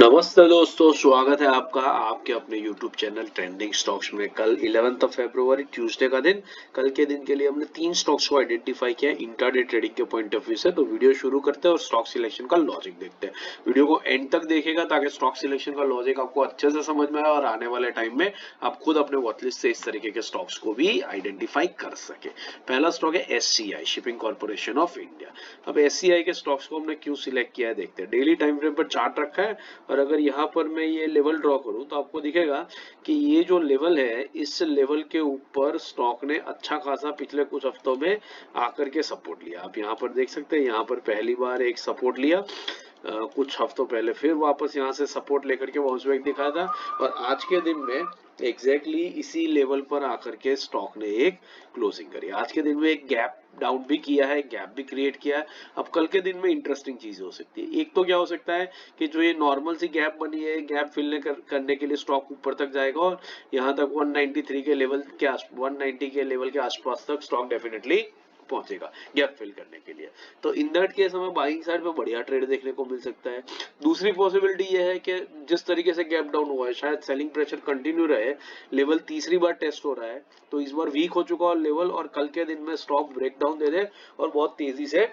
नमस्ते दोस्तों, स्वागत है आपका आपके अपने YouTube चैनल ट्रेंडिंग स्टॉक्स में। कल 11 फरवरी ट्यूसडे का दिन, कल के दिन के लिए हमने 3 स्टॉक्स को आइडेंटिफाई किया इंट्राडे ट्रेडिंग के पॉइंट ऑफ व्यू से। तो वीडियो शुरू करते हैं और स्टॉक सिलेक्शन का लॉजिक देखते हैं। वीडियो को एंड तक देखिएगा ताकि स्टॉक सिलेक्शन का लॉजिक आपको अच्छे से समझ में आए और आने वाले टाइम में आप खुद अपने वॉचलिस्ट से इस तरीके के स्टॉक्स को भी आइडेंटिफाई कर सके। पहला स्टॉक है SCI, shipping corporation of India. अब SCI के स्टॉक्स को हमने क्यों सिलेक्ट किया है देखते हैं। डेली टाइम फ्रेम पर चार्ट रखा है और अगर यहाँ पर मैं ये लेवल ड्रॉ करूं तो आपको दिखेगा कि ये जो लेवल है, इस लेवल के ऊपर स्टॉक ने अच्छा खासा पिछले कुछ हफ्तों में आकर के सपोर्ट लिया। आप यहाँ पर देख सकते हैं, यहाँ पर पहली बार एक सपोर्ट लिया, कुछ हफ्तों पहले फिर वापस यहाँ से सपोर्ट लेकर के बाउंस बैक दिखाया था और आज के दिन में एग्जैक्टली इसी लेवल पर आकर के स्टॉक ने एक क्लोजिंग करी। आज के दिन में एक गैप डाउन भी किया है, गैप भी क्रिएट किया है। अब कल के दिन में इंटरेस्टिंग चीज हो सकती है। एक तो क्या हो सकता है कि जो ये नॉर्मल सी गैप बनी है, गैप फिल करने के लिए स्टॉक ऊपर तक जाएगा और यहाँ तक 193 के लेवल के 190 के लेवल के आसपास तक स्टॉक डेफिनेटली पहुंचेगा गैप फिल करने के लिए। तो इन दैट केस हमें बाइंग साइड पे बढ़िया ट्रेड देखने को मिल सकता है। दूसरी पॉसिबिलिटी ये है कि जिस तरीके से गैप डाउन हुआ है, शायद सेलिंग प्रेशर कंटिन्यू रहे, लेवल तीसरी बार टेस्ट हो रहा है, तो इस बार वीक हो चुका और लेवल, और कल के दिन में स्टॉक ब्रेकडाउन दे दे और बहुत तेजी से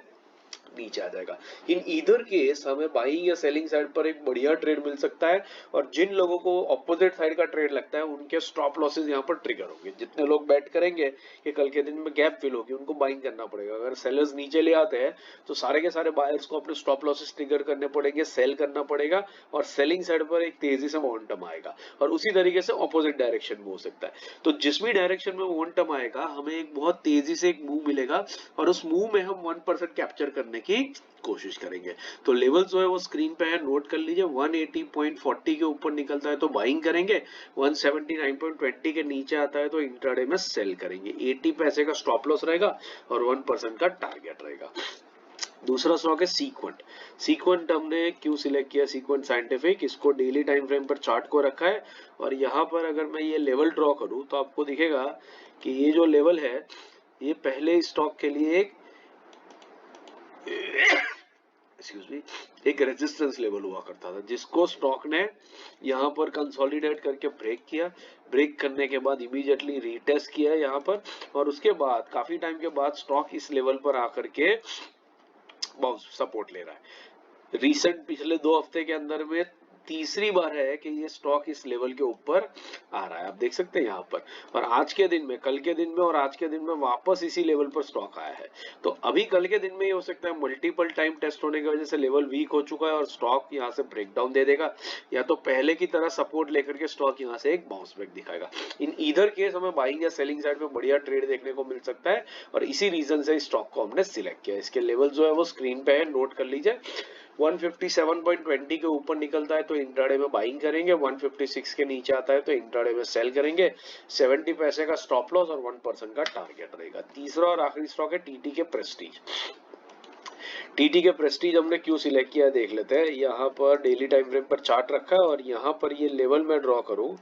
नीचे आ जाएगा। इन ईदर केस हमें बाइंग या सेलिंग साइड पर एक बढ़िया ट्रेड मिल सकता है और जिन लोगों को ऑपोजिट साइड का ट्रेड लगता है उनके स्टॉप लॉसेस यहाँ पर ट्रिगर होंगे। जितने लोग बैट करेंगे कि कल के दिन में गैप फिल होगी, उनको बाइंग करना पड़ेगा। अगर सेलर्स नीचे ले आते हैं तो सारे के सारे बायर्स को अपने स्टॉप लॉसेस ट्रिगर करने पड़ेंगे, सेल करना पड़ेगा और सेलिंग साइड पर एक तेजी से मोमेंटम आएगा और उसी तरीके से ऑपोजिट डायरेक्शन में हो सकता है। तो जिस भी डायरेक्शन में मोमेंटम आएगा, हमें एक बहुत तेजी से एक मूव मिलेगा और उस मूव में हम 1% कैप्चर करने की कोशिश करेंगे। तो लेवल जो है वो स्क्रीन पे है, नोट कर लीजिए। 180.40 के ऊपर निकलता है तो बाइंग करेंगे, 179.20 के नीचे आता है तो इंट्राडे में सेल करेंगे। 80 पैसे का स्टॉप लॉस रहेगा और 1% का टारगेट रहेगा। दूसरा स्टॉक है सीक्वेंट। सीक्वेंट हमने क्यों सिलेक्ट किया? सीक्वेंट साइंटिफिक, इसको डेली टाइम फ्रेम पर चार्ट को रखा है और यहाँ पर अगर मैं ये लेवल ड्रॉ करूं तो आपको दिखेगा कि ये जो लेवल है, ये पहले स्टॉक के लिए एक रेजिस्टेंस लेवल हुआ करता था, जिसको स्टॉक ने यहाँ पर कंसोलिडेट करके ब्रेक किया। ब्रेक करने के बाद इमीडिएटली रीटेस्ट किया यहाँ पर और उसके बाद काफी टाइम के बाद स्टॉक इस लेवल पर आकर के सपोर्ट ले रहा है। रीसेंट पिछले 2 हफ्ते के अंदर में तीसरी बार है कि ये स्टॉक इस लेवल के ऊपर आ रहा है, आप देख सकते हैं यहाँ पर। और आज के दिन में, कल के दिन में और आज के दिन में वापस इसी लेवल पर स्टॉक आया है। तो अभी कल के दिन में ये हो सकता है मल्टीपल टाइम टेस्ट होने की वजह से लेवल वीक हो चुका है और स्टॉक यहाँ से ब्रेकडाउन दे देगा, या तो पहले की तरह सपोर्ट लेकर के स्टॉक यहाँ से एक बाउंस बैक दिखाएगा। इन ईदर केस हमें बाइंग या सेलिंग साइड में बढ़िया ट्रेड देखने को मिल सकता है और इसी रीजन से स्टॉक को हमने सिलेक्ट किया। इसके लेवल जो है वो स्क्रीन पे है, नोट कर लीजिए। 157.20 के ऊपर निकलता है तो इंट्राडे में बाइंग करेंगे, 156 के नीचे आता है तो इंट्राडे में सेल करेंगे। 70 पैसे का स्टॉप लॉस और 1% का टारगेट रहेगा। तीसरा और आखिरी स्टॉक है टीटी के प्रेस्टीज। टीटी के प्रेस्टीज हमने क्यों सिलेक्ट किया देख लेते हैं। यहाँ पर डेली टाइम फ्रेम पर चार्ट रखा है और यहाँ पर ये लेवल मैं ड्रॉ करूं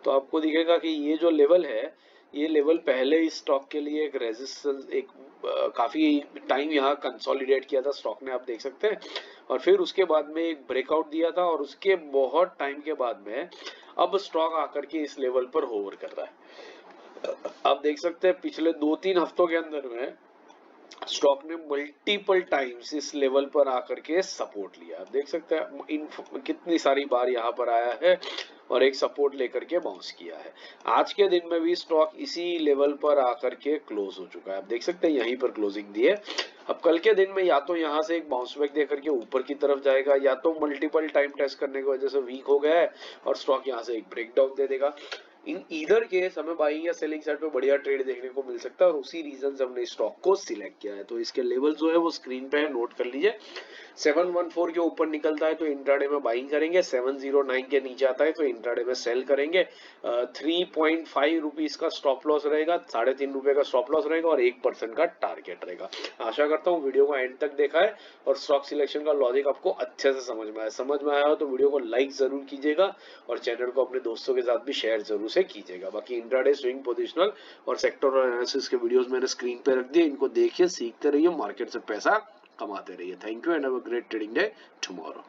तो आपको दिखेगा कि ये जो लेवल है, ये लेवल पहले इस स्टॉक के लिए एक रेजिस्टेंस, एक काफी टाइम यहाँ कंसोलिडेट किया था स्टॉक ने, आप देख सकते हैं। और फिर उसके बाद में एक ब्रेकआउट दिया था और उसके बहुत टाइम के बाद में अब स्टॉक आकर के इस लेवल पर होवर कर रहा है। आप देख सकते हैं पिछले 2-3 हफ्तों के अंदर में स्टॉक ने मल्टीपल टाइम्स इस लेवल पर आकर के सपोर्ट लिया। आप देख सकते हैं कितनी सारी बार यहाँ पर आया है और एक सपोर्ट लेकर के बाउंस किया है। आज के दिन में भी स्टॉक इसी लेवल पर आकर के क्लोज हो चुका है, आप देख सकते हैं यहीं पर क्लोजिंग दी है। अब कल के दिन में या तो यहाँ से एक बाउंस बैक देकर के ऊपर की तरफ जाएगा, या तो मल्टीपल टाइम टेस्ट करने की वजह से वीक हो गया है और स्टॉक यहाँ से एक ब्रेकडाउन दे देगा। इन ईदर केस हमें बाइंग या सेलिंग साइड पे बढ़िया ट्रेड देखने को मिल सकता है और उसी रीजन से हमने स्टॉक को सिलेक्ट किया है। तो इसके लेवल जो है वो स्क्रीन पे है, नोट कर लीजिए। 714 के ऊपर निकलता है तो इंट्राडे में बाइंग करेंगे, 709 के नीचे आता है तो इंट्राडे में सेल करेंगे। 3.5 रुपीज का स्टॉप लॉस रहेगा, 3.5 रुपए का स्टॉप लॉस रहेगा और 1% का टारगेट रहेगा। आशा करता हूँ वीडियो को एंड तक देखा है और स्टॉक सिलेक्शन का लॉजिक आपको अच्छे से समझ में आया। समझ में आया हो तो वीडियो को लाइक जरूर कीजिएगा और चैनल को अपने दोस्तों के साथ भी शेयर जरूर से कीजिएगा। बाकी इंट्राडे, स्विंग, पोजिशनल और सेक्टर एनालिसिस के वीडियोस मैंने स्क्रीन पे रख दिए, इनको देखिए, सीखते रहिए, मार्केट से पैसा कमाते रहिए। Thank you and have a great trading day tomorrow.